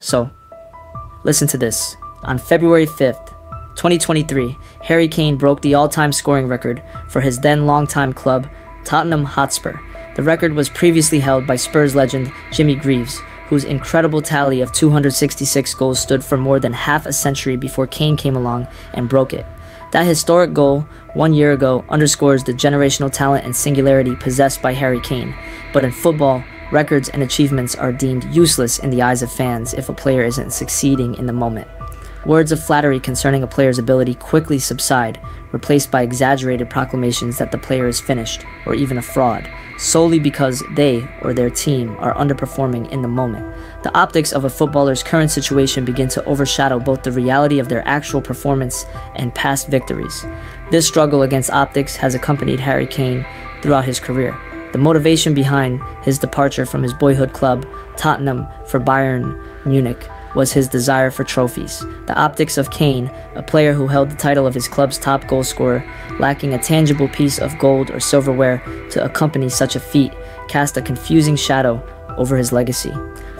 So, listen to this. On February 5th, 2023, Harry Kane broke the all-time scoring record for his then longtime club, Tottenham Hotspur. The record was previously held by Spurs legend Jimmy Greaves, whose incredible tally of 266 goals stood for more than half a century before Kane came along and broke it. That historic goal 1 year ago underscores the generational talent and singularity possessed by Harry Kane. But in football, records and achievements are deemed useless in the eyes of fans if a player isn't succeeding in the moment. Words of flattery concerning a player's ability quickly subside, replaced by exaggerated proclamations that the player is finished or even a fraud, solely because they or their team are underperforming in the moment. The optics of a footballer's current situation begin to overshadow both the reality of their actual performance and past victories. This struggle against optics has accompanied Harry Kane throughout his career. The motivation behind his departure from his boyhood club, Tottenham, for Bayern Munich, was his desire for trophies. The optics of Kane, a player who held the title of his club's top goal scorer, lacking a tangible piece of gold or silverware to accompany such a feat, cast a confusing shadow over his legacy.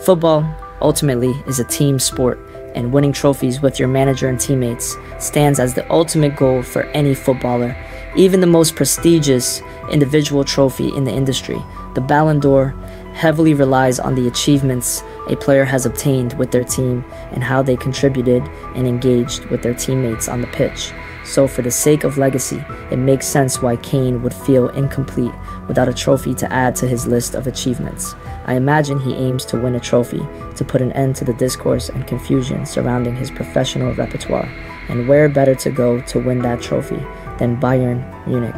Football, ultimately, is a team sport, and winning trophies with your manager and teammates stands as the ultimate goal for any footballer. Even the most prestigious individual trophy in the industry, the Ballon d'Or, heavily relies on the achievements a player has obtained with their team and how they contributed and engaged with their teammates on the pitch. So for the sake of legacy, it makes sense why Kane would feel incomplete without a trophy to add to his list of achievements. I imagine he aims to win a trophy to put an end to the discourse and confusion surrounding his professional repertoire. And where better to go to win that trophy than Bayern Munich,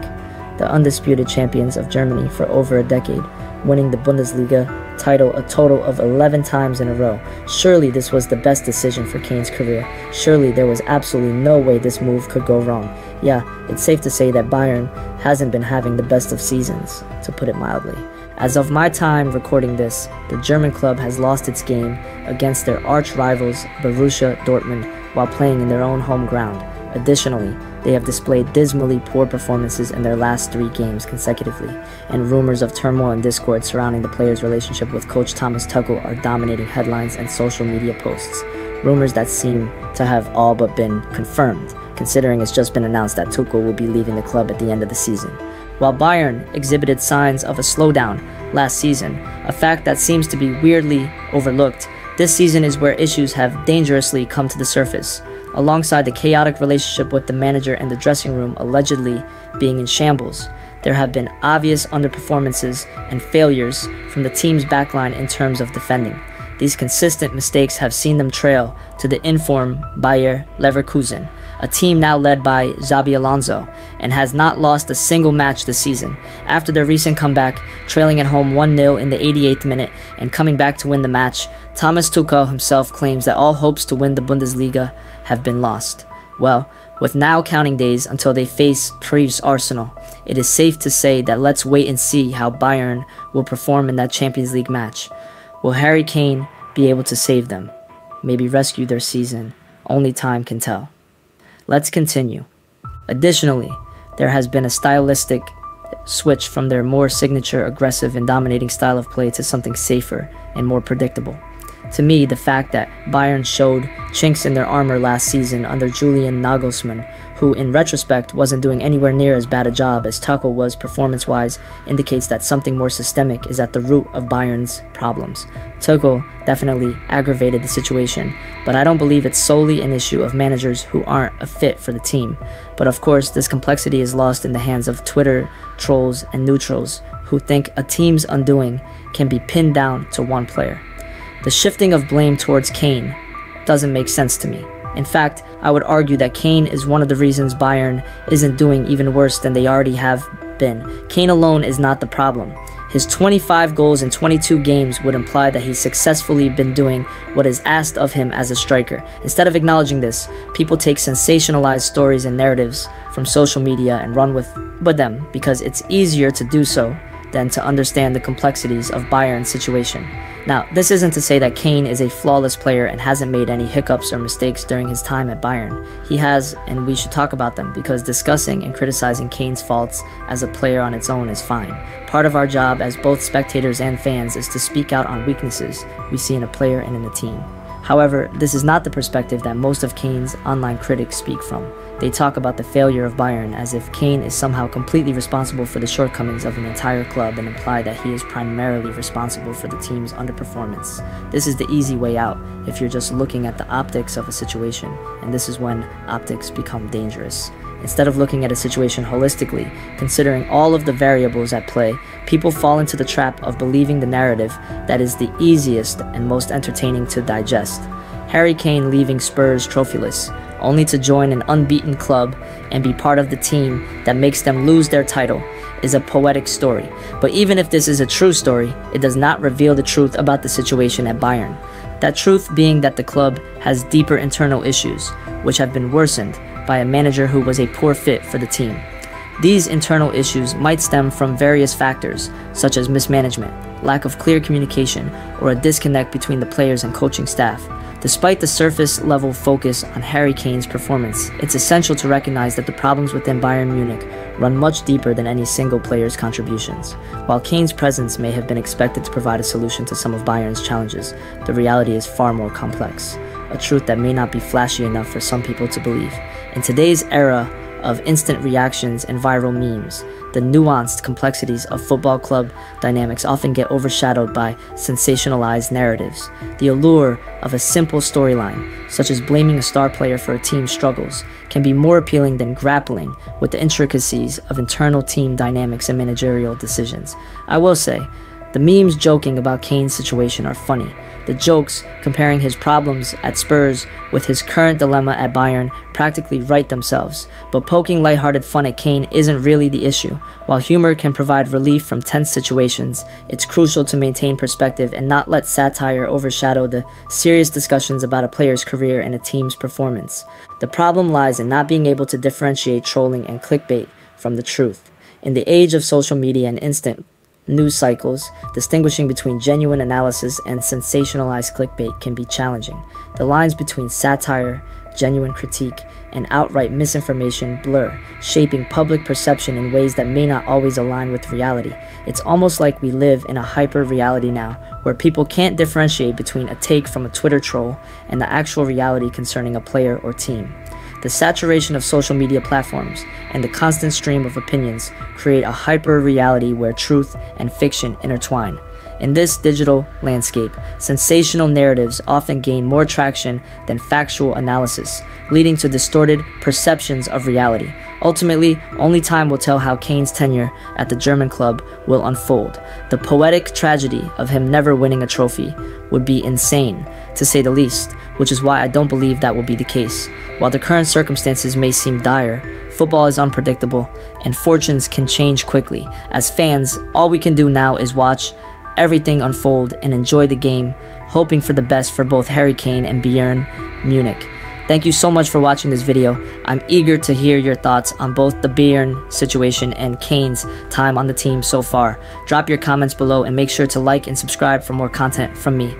the undisputed champions of Germany for over a decade, winning the Bundesliga title a total of 11 times in a row. Surely this was the best decision for Kane's career. Surely there was absolutely no way this move could go wrong. Yeah, it's safe to say that Bayern hasn't been having the best of seasons, to put it mildly. As of my time recording this, the German club has lost its game against their arch rivals Borussia Dortmund while playing in their own home ground. Additionally, they have displayed dismally poor performances in their last 3 games consecutively, and rumors of turmoil and discord surrounding the players' relationship with coach Thomas Tuchel are dominating headlines and social media posts. Rumors that seem to have all but been confirmed, considering it's just been announced that Tuchel will be leaving the club at the end of the season. While Bayern exhibited signs of a slowdown last season, a fact that seems to be weirdly overlooked, this season is where issues have dangerously come to the surface. Alongside the chaotic relationship with the manager and the dressing room allegedly being in shambles, there have been obvious underperformances and failures from the team's backline in terms of defending. These consistent mistakes have seen them trail to the in-form Bayer Leverkusen, a team now led by Xabi Alonso, and has not lost a single match this season. After their recent comeback, trailing at home 1-0 in the 88th minute and coming back to win the match, Thomas Tuchel himself claims that all hopes to win the Bundesliga have been lost. Well, with now counting days until they face Paris Arsenal, it is safe to say that let's wait and see how Bayern will perform in that Champions League match. Will Harry Kane be able to save them? Maybe rescue their season? Only time can tell. Let's continue. Additionally, there has been a stylistic switch from their more signature aggressive and dominating style of play to something safer and more predictable. To me, the fact that Bayern showed chinks in their armor last season under Julian Nagelsmann, who in retrospect wasn't doing anywhere near as bad a job as Tuchel was performance-wise, indicates that something more systemic is at the root of Bayern's problems. Tuchel definitely aggravated the situation, but I don't believe it's solely an issue of managers who aren't a fit for the team. But of course, this complexity is lost in the hands of Twitter trolls and neutrals who think a team's undoing can be pinned down to one player. The shifting of blame towards Kane doesn't make sense to me. In fact, I would argue that Kane is one of the reasons Bayern isn't doing even worse than they already have been. Kane alone is not the problem. His 25 goals in 22 games would imply that he's successfully been doing what is asked of him as a striker. Instead of acknowledging this, people take sensationalized stories and narratives from social media and run with them because it's easier to do so than to understand the complexities of Bayern's situation. Now, this isn't to say that Kane is a flawless player and hasn't made any hiccups or mistakes during his time at Bayern. He has, and we should talk about them, because discussing and criticizing Kane's faults as a player on its own is fine. Part of our job as both spectators and fans is to speak out on weaknesses we see in a player and in a team. However, this is not the perspective that most of Kane's online critics speak from. They talk about the failure of Bayern as if Kane is somehow completely responsible for the shortcomings of an entire club and imply that he is primarily responsible for the team's underperformance. This is the easy way out if you're just looking at the optics of a situation, and this is when optics become dangerous. Instead of looking at a situation holistically, considering all of the variables at play, people fall into the trap of believing the narrative that is the easiest and most entertaining to digest. Harry Kane leaving Spurs trophyless, only to join an unbeaten club and be part of the team that makes them lose their title, is a poetic story. But even if this is a true story, it does not reveal the truth about the situation at Bayern. That truth being that the club has deeper internal issues, which have been worsened by a manager who was a poor fit for the team. These internal issues might stem from various factors, such as mismanagement, lack of clear communication, or a disconnect between the players and coaching staff. Despite the surface-level focus on Harry Kane's performance, it's essential to recognize that the problems within Bayern Munich run much deeper than any single player's contributions. While Kane's presence may have been expected to provide a solution to some of Bayern's challenges, the reality is far more complex, a truth that may not be flashy enough for some people to believe. In today's era of instant reactions and viral memes, the nuanced complexities of football club dynamics often get overshadowed by sensationalized narratives. The allure of a simple storyline, such as blaming a star player for a team's struggles, can be more appealing than grappling with the intricacies of internal team dynamics and managerial decisions. I will say, the memes joking about Kane's situation are funny. The jokes comparing his problems at Spurs with his current dilemma at Bayern practically write themselves, but poking lighthearted fun at Kane isn't really the issue. While humor can provide relief from tense situations, it's crucial to maintain perspective and not let satire overshadow the serious discussions about a player's career and a team's performance. The problem lies in not being able to differentiate trolling and clickbait from the truth. In the age of social media and instant news cycles, distinguishing between genuine analysis and sensationalized clickbait can be challenging. The lines between satire, genuine critique, and outright misinformation blur, shaping public perception in ways that may not always align with reality. It's almost like we live in a hyper-reality now, where people can't differentiate between a take from a Twitter troll and the actual reality concerning a player or team. The saturation of social media platforms and the constant stream of opinions create a hyper-reality where truth and fiction intertwine. In this digital landscape, sensational narratives often gain more traction than factual analysis, leading to distorted perceptions of reality. Ultimately, only time will tell how Kane's tenure at the German club will unfold. The poetic tragedy of him never winning a trophy would be insane, to say the least, which is why I don't believe that will be the case. While the current circumstances may seem dire, football is unpredictable, and fortunes can change quickly. As fans, all we can do now is watch everything unfold and enjoy the game, hoping for the best for both Harry Kane and Bayern Munich. Thank you so much for watching this video. I'm eager to hear your thoughts on both the Bayern situation and Kane's time on the team so far. Drop your comments below and make sure to like and subscribe for more content from me.